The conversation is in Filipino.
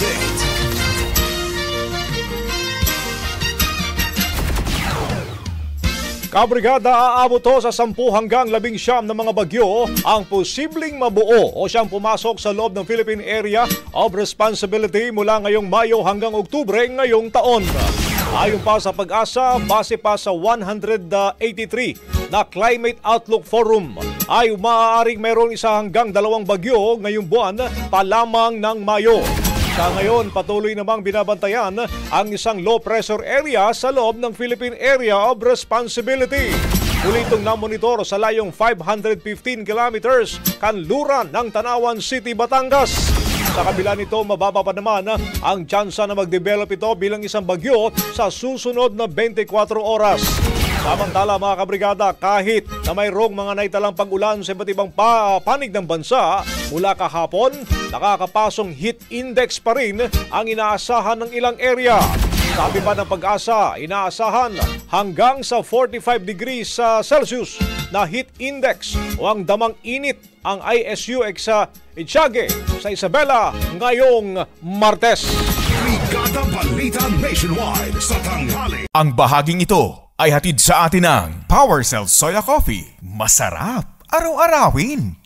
update. Kabrigada, aabot sa 10 hanggang 19 na mga bagyo ang posibleng mabuo o siyang pumasok sa loob ng Philippine Area of Responsibility mula ngayong Mayo hanggang Oktubre ngayong taon. Ayon pa sa Pag-asa, base pa sa 183 na Climate Outlook Forum, ay maaaring mayroon 1 hanggang 2 bagyo ngayong buwan pa lamang ng Mayo. Sa ngayon, patuloy namang binabantayan ang isang low pressure area sa loob ng Philippine Area of Responsibility. Muli itong namonitor sa layong 515 kilometers kanluran ng Tanawan City, Batangas. Sa kabila nito, mababa pa naman ang tsansa na mag-develop ito bilang isang bagyo sa susunod na 24 oras. Samantala mga kabrigada, kahit na mayroong mga naitalang pag-ulan sa iba't ibang panig ng bansa, mula kahapon, nakakapasong heat index pa rin ang inaasahan ng ilang area. Sabi pa ng Pag-asa, inaasahan hanggang sa 45 degrees Celsius na heat index o ang damang init ang ISUX sa Itiague sa Isabela ngayong Martes. Brigada Balita Nationwide sa tanghali. Ang bahaging ito ay hatid sa atin ng PowerCell Soya Coffee. Masarap araw-arawin.